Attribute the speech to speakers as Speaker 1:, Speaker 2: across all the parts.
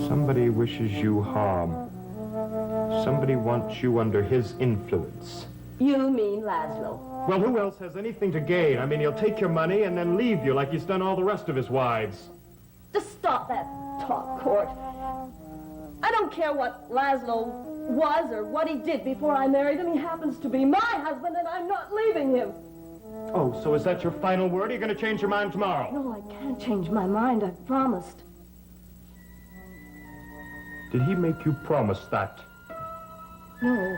Speaker 1: Somebody wishes you harm. Somebody wants you under his influence.
Speaker 2: You mean Laszlo?
Speaker 1: Well, who else has anything to gain? I mean, he'll take your money and then leave you like he's done all the rest of his wives.
Speaker 2: Just stop that talk, Court. I don't care what Laszlo was or what he did before I married him. He happens to be my husband, and I'm not leaving him.
Speaker 1: Oh, so is that your final word? Are you going to change your mind tomorrow?
Speaker 2: No, I can't change my mind. I've promised.
Speaker 1: Did he make you promise that?
Speaker 2: No.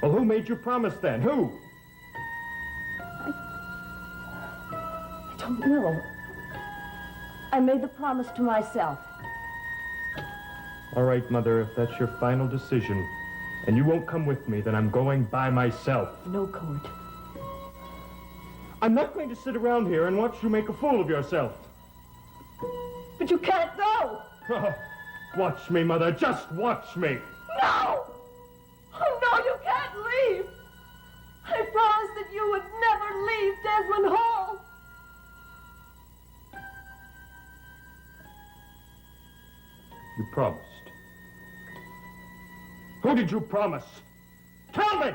Speaker 1: Well, who made you promise then? Who?
Speaker 2: I don't know. I made the promise to myself.
Speaker 1: All right, Mother, if that's your final decision, and you won't come with me, then I'm going by myself.
Speaker 2: No, Court.
Speaker 1: I'm not going to sit around here and watch you make a fool of yourself.
Speaker 2: But you can't go!
Speaker 1: Oh, watch me, Mother. Just watch me.
Speaker 2: No! Oh, no, you can't leave! I promised that you would never leave Desmond Hall!
Speaker 1: You promised. Who did you promise? Tell me!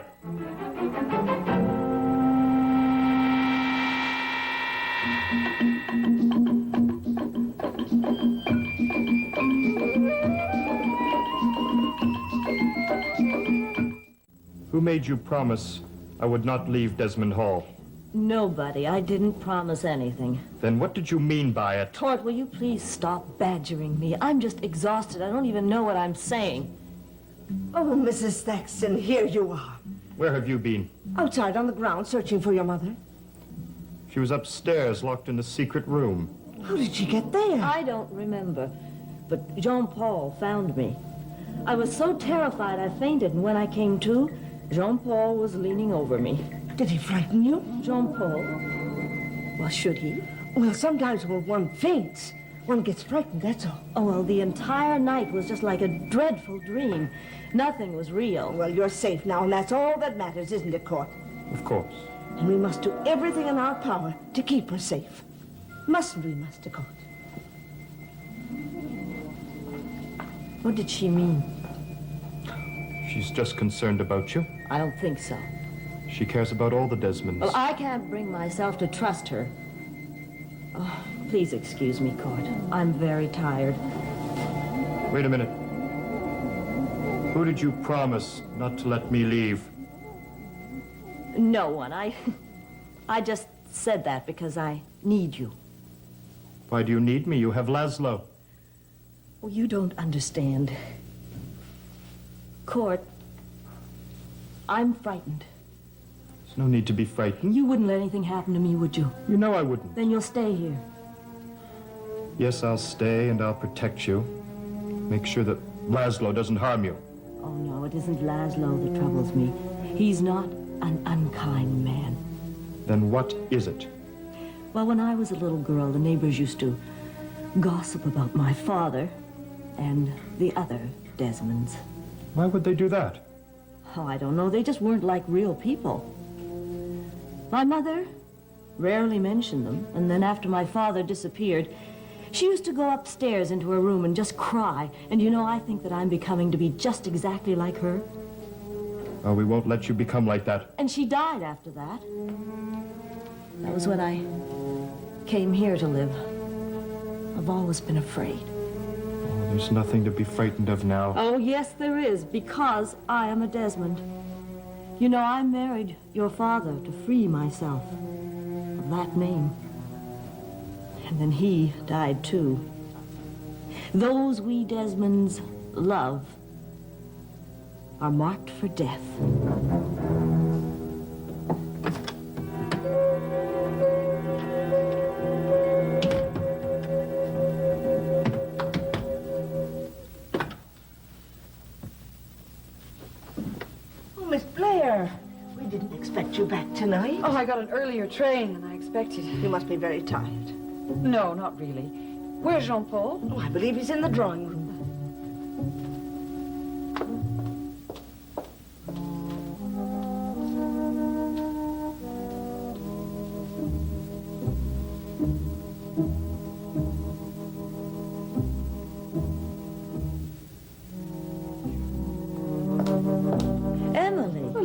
Speaker 1: Who made you promise I would not leave Desmond Hall?
Speaker 2: Nobody. I didn't promise anything.
Speaker 1: Then what did you mean by it?
Speaker 2: Court, will you please stop badgering me? I'm just exhausted. I don't even know what I'm saying.
Speaker 3: Oh, Mrs. Daxton, here you are.
Speaker 1: Where have you been?
Speaker 3: Outside on the ground, searching for your mother.
Speaker 1: She was upstairs, locked in a secret room.
Speaker 3: How did she get there?
Speaker 2: I don't remember, but Jean-Paul found me. I was so terrified I fainted, and when I came to, Jean-Paul was leaning over me.
Speaker 3: Did he frighten you?
Speaker 2: Jean-Paul? Well, should he?
Speaker 3: Well, sometimes when one faints, one gets frightened, that's all.
Speaker 2: Oh, well, the entire night was just like a dreadful dream. Nothing was real.
Speaker 3: Well, you're safe now, and that's all that matters, isn't it, Court?
Speaker 1: Of course.
Speaker 3: And we must do everything in our power to keep her safe. Mustn't we, Master Court?
Speaker 2: What did she mean?
Speaker 1: She's just concerned about you.
Speaker 2: I don't think so.
Speaker 1: She cares about all the Desmonds.
Speaker 2: Well, I can't bring myself to trust her. Oh, please excuse me, Court. I'm very tired.
Speaker 1: Wait a minute. Who did you promise not to let me leave?
Speaker 2: No one. I just said that because I need you.
Speaker 1: Why do you need me? You have Laszlo.
Speaker 2: Oh, you don't understand. Court, I'm frightened.
Speaker 1: There's no need to be frightened.
Speaker 2: You wouldn't let anything happen to me, would you?
Speaker 1: You know I wouldn't.
Speaker 2: Then you'll stay here.
Speaker 1: Yes, I'll stay and I'll protect you. Make sure that Laszlo doesn't harm you.
Speaker 2: Oh, no, it isn't Laszlo that troubles me. He's not an unkind man.
Speaker 1: Then what is it?
Speaker 2: Well, when I was a little girl, the neighbors used to gossip about my father and the other Desmonds.
Speaker 1: Why would they do that?
Speaker 2: Oh, I don't know. They just weren't like real people. My mother rarely mentioned them, and then after my father disappeared, she used to go upstairs into her room and just cry. And you know, I think that I'm becoming to be just exactly like her.
Speaker 1: Oh, we won't let you become like that.
Speaker 2: And she died after that. That was when I came here to live. I've always been afraid.
Speaker 1: Oh, there's nothing to be frightened of now.
Speaker 2: Oh, yes, there is, because I am a Desmond. You know, I married your father to free myself of that name. And then he died, too. Those we Desmonds love are marked for death.
Speaker 3: Oh, Miss Blair, we didn't expect you back tonight.
Speaker 4: Oh, I got an earlier train than I expected.
Speaker 3: You must be very tired.
Speaker 4: No, not really. Where's Jean-Paul?
Speaker 3: Oh, I believe he's in the drawing room.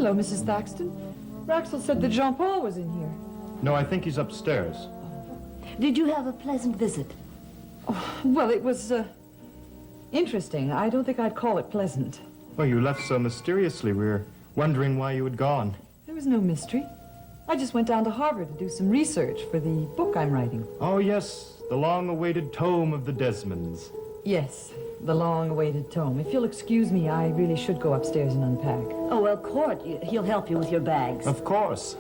Speaker 4: Hello, Mrs. Daxton. Raxel said that Jean-Paul was in here.
Speaker 1: No, I think he's upstairs.
Speaker 2: Did you have a pleasant visit?
Speaker 4: Oh, well, it was, interesting. I don't think I'd call it pleasant.
Speaker 1: Well, you left so mysteriously. We were wondering why you had gone.
Speaker 4: There was no mystery. I just went down to Harvard to do some research for the book I'm writing.
Speaker 1: Oh, yes, the long-awaited tome of the Desmonds.
Speaker 4: Yes, the long-awaited tome. If you'll excuse me, I really should go upstairs and unpack.
Speaker 2: Oh, well, Court, he'll help you with your bags.
Speaker 1: Of course.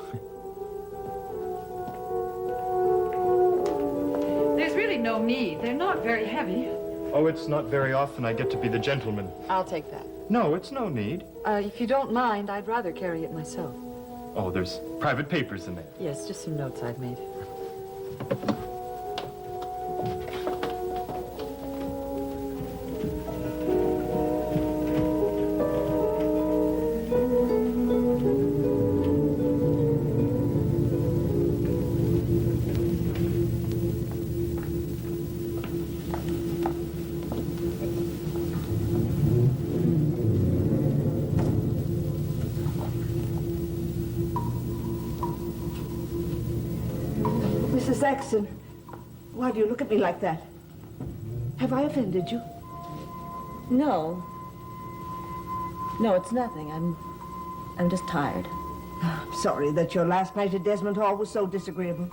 Speaker 4: There's really no need. They're not very heavy.
Speaker 1: Oh, it's not very often I get to be the gentleman.
Speaker 4: I'll take that.
Speaker 1: No, it's no need.
Speaker 4: If you don't mind, I'd rather carry it myself.
Speaker 1: Oh, there's private papers in there.
Speaker 4: Yes, just some notes I've made.
Speaker 3: Mrs. Daxton, why do you look at me like that? Have I offended you?
Speaker 2: No. No, it's nothing. I'm just tired.
Speaker 3: I'm sorry that your last night at Desmond Hall was so disagreeable.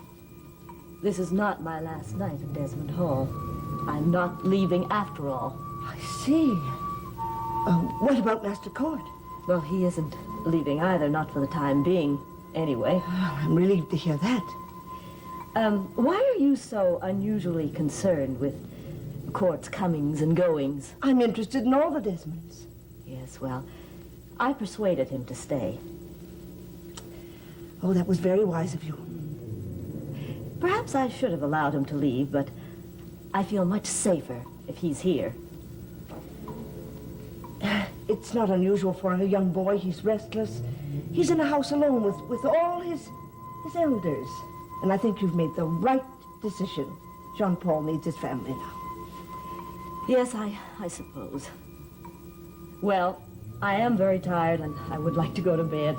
Speaker 2: This is not my last night at Desmond Hall. I'm not leaving after all.
Speaker 3: I see. What about Master Court?
Speaker 2: Well, he isn't leaving either, not for the time being, anyway.
Speaker 3: Oh, I'm relieved to hear that.
Speaker 2: Why are you so unusually concerned with Court's comings and goings?
Speaker 3: I'm interested in all the Desmonds.
Speaker 2: Yes, well, I persuaded him to stay.
Speaker 3: Oh, that was very wise of you.
Speaker 2: Perhaps I should have allowed him to leave, but I feel much safer if he's here.
Speaker 3: It's not unusual for a young boy. He's restless. He's in a house alone with all his elders. And I think you've made the right decision. Jean-Paul needs his family now.
Speaker 2: Yes, I suppose. Well, I am very tired, and I would like to go to bed.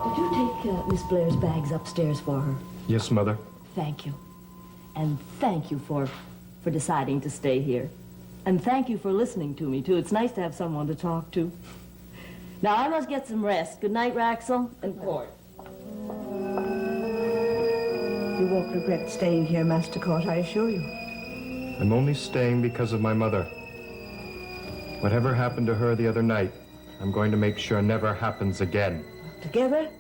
Speaker 2: Did you take Miss Blair's bags upstairs for her?
Speaker 1: Yes, Mother.
Speaker 2: Thank you. And thank you for deciding to stay here. And thank you for listening to me, too. It's nice to have someone to talk to. Now, I must get some rest. Good night, Raxel and Court.
Speaker 3: You won't regret staying here, Master Court, I assure you.
Speaker 1: I'm only staying because of my mother. Whatever happened to her the other night, I'm going to make sure never happens again.
Speaker 3: Together,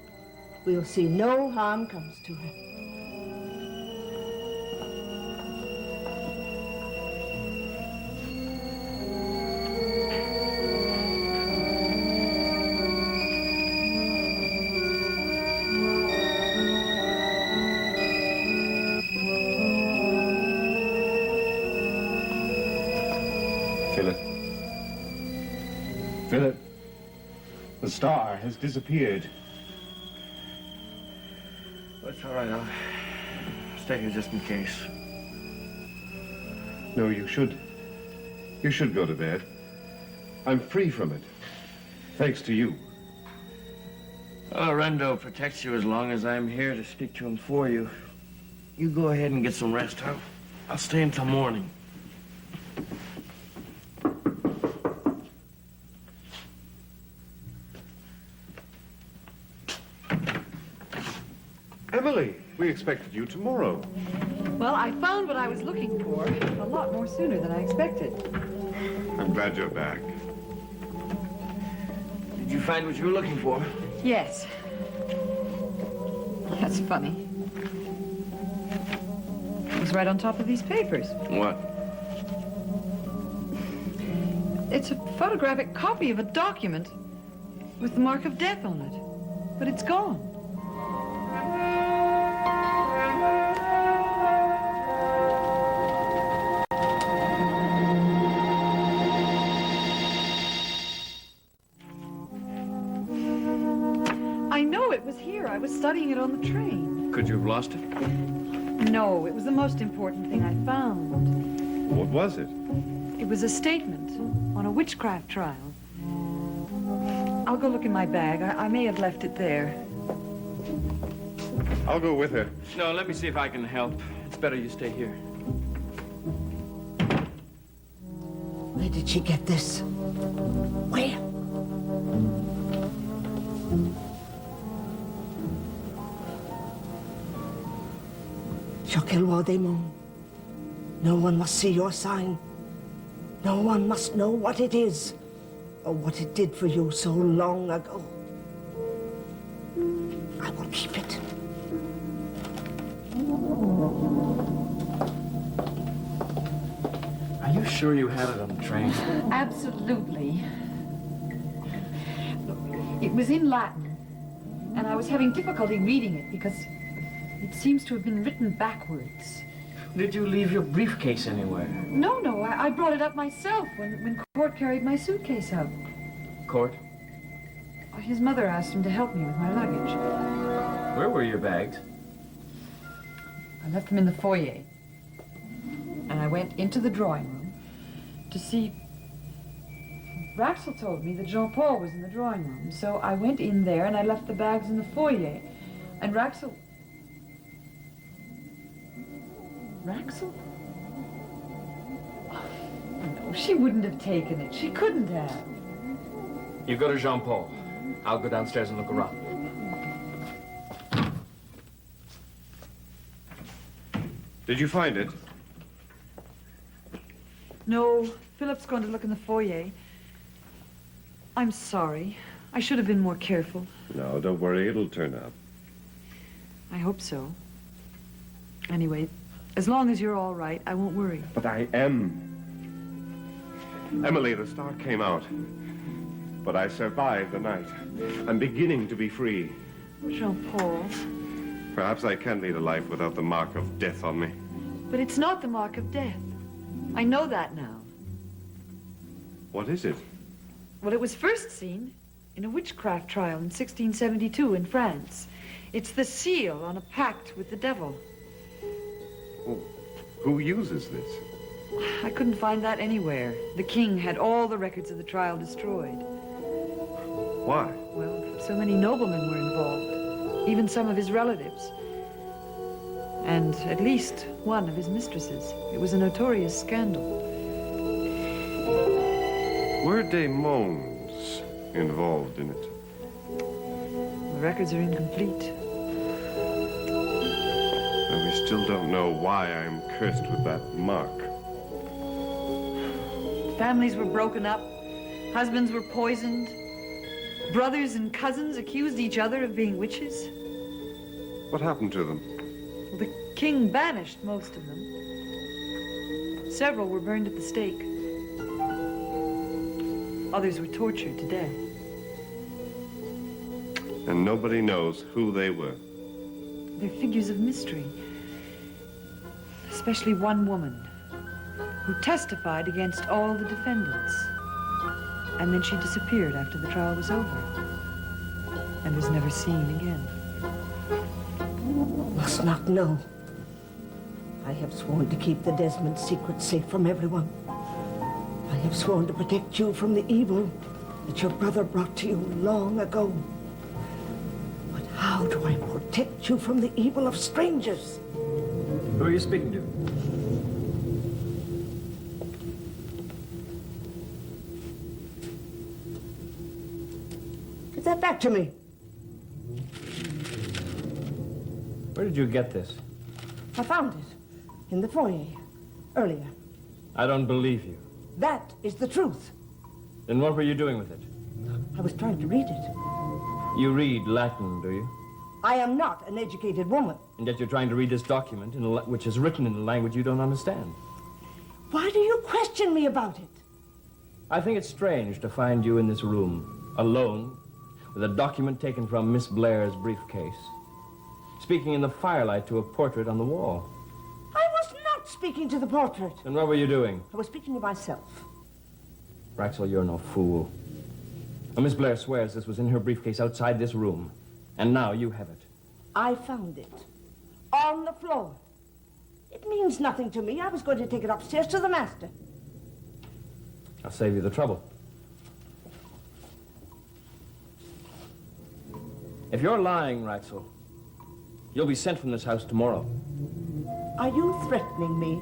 Speaker 3: we'll see no harm comes to her.
Speaker 5: Philip, the star has disappeared.
Speaker 6: That's all right. I'll stay here just in case.
Speaker 5: No, you should. You should go to bed. I'm free from it. Thanks to you.
Speaker 6: Oh, Rendo protects you as long as I'm here to speak to him for you. You go ahead and get some rest. I'll stay until morning.
Speaker 5: Emily, we expected you tomorrow.
Speaker 4: Well, I found what I was looking for a lot more sooner than I expected.
Speaker 5: I'm glad you're back.
Speaker 6: Did you find what you were looking for?
Speaker 4: Yes. That's funny. It was right on top of these papers.
Speaker 6: What?
Speaker 4: It's a photographic copy of a document with the mark of death on it. But it's gone. I know it was here. I was studying it on the train.
Speaker 5: Could you have lost it?
Speaker 4: No, it was the most important thing I found.
Speaker 5: What was it?
Speaker 4: It was a statement on a witchcraft trial. I'll go look in my bag. I may have left it there.
Speaker 5: I'll go with her.
Speaker 6: No, let me see if I can help. It's better you stay here.
Speaker 3: Where did she get this? Where? Choquelwa Desmond. No one must see your sign. No one must know what it is, or what it did for you so long ago. I will keep it.
Speaker 6: Are you sure you had it on the train?
Speaker 4: Absolutely. Look, it was in Latin, and I was having difficulty reading it because it seems to have been written backwards.
Speaker 6: Did you leave your briefcase anywhere?
Speaker 4: No, I brought it up myself when Court carried my suitcase out.
Speaker 6: Court?
Speaker 4: His mother asked him to help me with my luggage.
Speaker 6: Where were your bags?
Speaker 4: I left them in the foyer, and I went into the drawing room to see. Raxel told me that Jean-Paul was in the drawing room, so I went in there and I left the bags in the foyer. And Raxel? Oh, no, she wouldn't have taken it. She couldn't have.
Speaker 6: You go to Jean-Paul. I'll go downstairs and look around.
Speaker 5: Did you find it?
Speaker 4: No, Philip's going to look in the foyer. I'm sorry. I should have been more careful.
Speaker 5: No, don't worry. It'll turn up.
Speaker 4: I hope so. Anyway, as long as you're all right, I won't worry.
Speaker 5: But I am. Emily, the star came out. But I survived the night. I'm beginning to be free.
Speaker 4: Jean-Paul.
Speaker 5: Perhaps I can lead a life without the mark of death on me.
Speaker 4: But it's not the mark of death. I know that now.
Speaker 5: What is it?
Speaker 4: Well, it was first seen in a witchcraft trial in 1672 in France. It's the seal on a pact with the devil.
Speaker 5: Oh, who uses this?
Speaker 4: I couldn't find that anywhere. The king had all the records of the trial destroyed.
Speaker 5: Why?
Speaker 4: Well, so many noblemen were involved, even some of his relatives. And at least one of his mistresses. It was a notorious scandal.
Speaker 5: Were Desmonds involved in it?
Speaker 4: The records are incomplete.
Speaker 5: And we still don't know why I'm cursed with that mark.
Speaker 4: Families were broken up. Husbands were poisoned. Brothers and cousins accused each other of being witches.
Speaker 5: What happened to them?
Speaker 4: Well, the king banished most of them. Several were burned at the stake. Others were tortured to death.
Speaker 5: And nobody knows who they were.
Speaker 4: They're figures of mystery. Especially one woman who testified against all the defendants. And then she disappeared after the trial was over and was never seen again.
Speaker 3: Must not know. I have sworn to keep the Desmond secret safe from everyone. I have sworn to protect you from the evil that your brother brought to you long ago. But how do I protect you from the evil of strangers?
Speaker 6: Who are you speaking to?
Speaker 3: Give that back to me.
Speaker 6: Where did you get this?
Speaker 3: I found it in the foyer earlier.
Speaker 6: I don't believe you.
Speaker 3: That is the truth.
Speaker 6: Then what were you doing with it?
Speaker 3: I was trying to read it.
Speaker 6: You read Latin, do you?
Speaker 3: I am not an educated woman.
Speaker 6: And yet you're trying to read this document which is written in a language you don't understand.
Speaker 3: Why do you question me about it?
Speaker 6: I think it's strange to find you in this room, alone, with a document taken from Miss Blair's briefcase, speaking in the firelight to a portrait on the wall.
Speaker 3: I was not speaking to the portrait.
Speaker 6: Then what were you doing?
Speaker 3: I was speaking to myself.
Speaker 6: Raxel, you're no fool. Well, Miss Blair swears this was in her briefcase outside this room, and now you have it.
Speaker 3: I found it on the floor. It means nothing to me. I was going to take it upstairs to the master.
Speaker 6: I'll save you the trouble. If you're lying, Raxel, you'll be sent from this house tomorrow.
Speaker 3: Are you threatening me?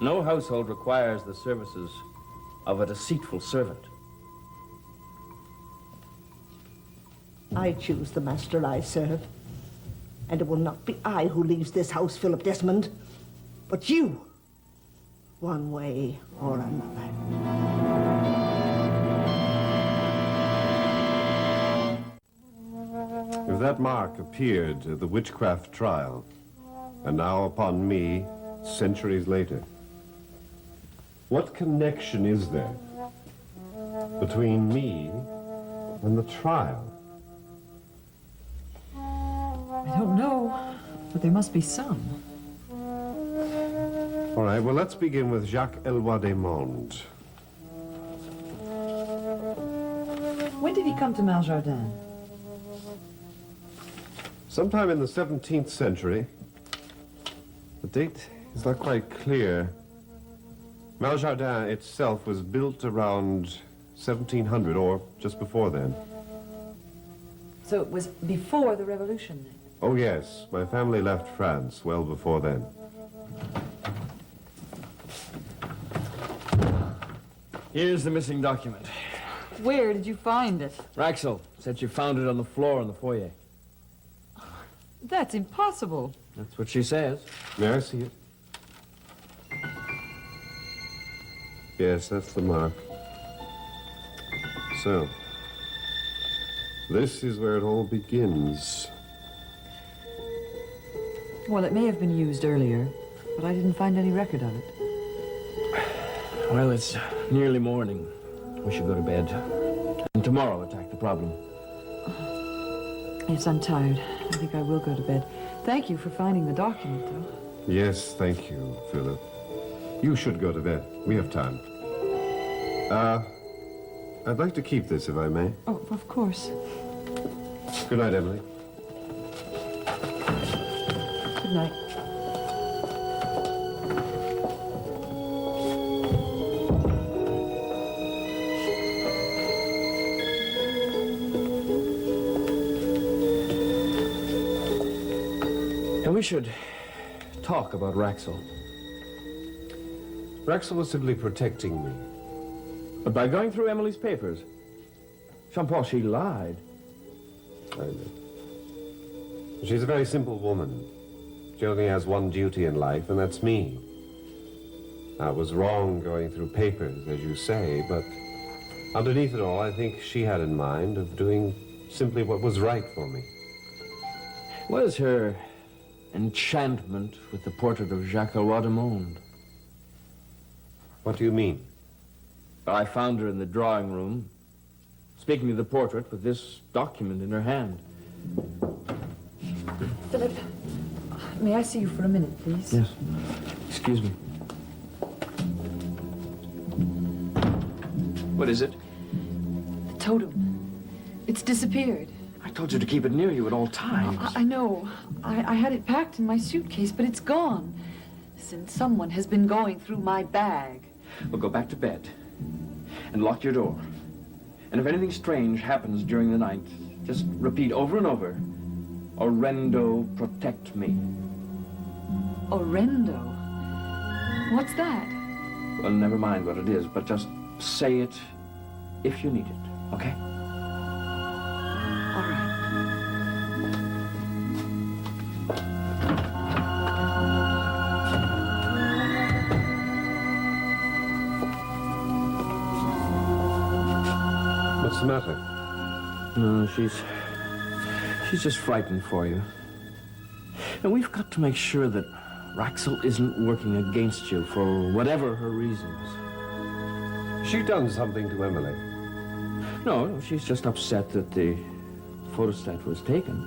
Speaker 6: No household requires the services of a deceitful servant.
Speaker 3: I choose the master I serve. And it will not be I who leaves this house, Philip Desmond, but you, one way or another.
Speaker 5: If that mark appeared at the witchcraft trial, and now upon me, centuries later, what connection is there between me and the trial?
Speaker 4: I don't know, but there must be some.
Speaker 5: All right, well, let's begin with Jacques Eloi Desmond.
Speaker 4: When did he come to Maljardin?
Speaker 5: Sometime in the 17th century. The date is not quite clear. Maljardin itself was built around 1700, or just before then.
Speaker 4: So it was before the revolution, then?
Speaker 5: Oh, yes. My family left France well before then.
Speaker 6: Here's the missing document.
Speaker 4: Where did you find it?
Speaker 6: Raxel said you found it on the floor in the foyer.
Speaker 4: That's impossible.
Speaker 6: That's what she says.
Speaker 5: May I see it? Yes, that's the mark. So, this is where it all begins.
Speaker 4: Well, it may have been used earlier, but I didn't find any record of it.
Speaker 6: Well, it's nearly morning. We should go to bed. And tomorrow attack the problem.
Speaker 4: Yes, I'm tired. I think I will go to bed. Thank you for finding the document, though.
Speaker 5: Yes, thank you, Philip. You should go to bed. We have time. I'd like to keep this, if I may.
Speaker 4: Oh, of course.
Speaker 5: Good night, Emily.
Speaker 4: Good night.
Speaker 6: And we should talk about Raxel.
Speaker 5: Raxel was simply protecting me.
Speaker 6: But by going through Emily's papers, Jean-Paul, she lied.
Speaker 5: I know. She's a very simple woman. She only has one duty in life, and that's me. I was wrong going through papers, as you say, but underneath it all, I think she had in mind of doing simply what was right for me.
Speaker 6: What is her enchantment with the portrait of Jacques Eloi Desmond?
Speaker 5: What do you mean?
Speaker 6: I found her in the drawing room, speaking of the portrait with this document in her hand.
Speaker 4: Philip, may I see you for a minute, please?
Speaker 6: Yes. Excuse me. What is it?
Speaker 4: The totem. It's disappeared.
Speaker 6: I told you to keep it near you at all times.
Speaker 4: I know. I had it packed in my suitcase, but it's gone. Since someone has been going through my bag.
Speaker 6: Well, go back to bed and lock your door. And if anything strange happens during the night, just repeat over and over, Orendo, protect me.
Speaker 4: Orendo? What's that?
Speaker 6: Well, never mind what it is, but just say it if you need it, okay?
Speaker 4: All right.
Speaker 5: What's the matter?
Speaker 6: No, she's just frightened for you. And we've got to make sure that Raxel isn't working against you for whatever her reasons.
Speaker 5: She done something to Emily.
Speaker 6: No, she's just upset that the photostat was taken.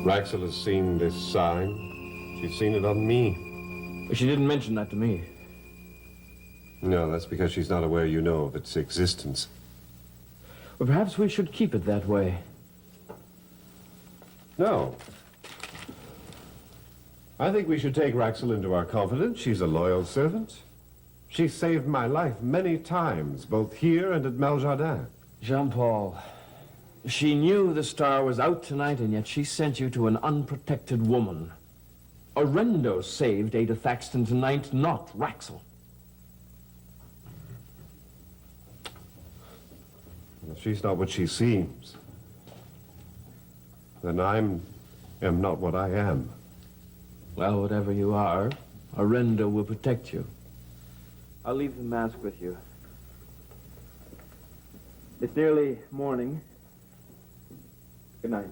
Speaker 5: Raxel has seen this sign. She's seen it on me.
Speaker 6: She didn't mention that to me.
Speaker 5: No, that's because she's not aware you know of its existence.
Speaker 6: But perhaps we should keep it that way.
Speaker 5: No. I think we should take Raxel into our confidence. She's a loyal servant. She saved my life many times, both here and at Maljardin.
Speaker 6: Jean-Paul, She knew the star was out tonight, and yet she sent you to an unprotected woman. Orendo saved Ada Daxton tonight, not Raxel.
Speaker 5: If she's not what she seems, then I am not what I am.
Speaker 6: Well, whatever you are, Orendo will protect you. I'll leave the mask with you. It's nearly morning. Good night.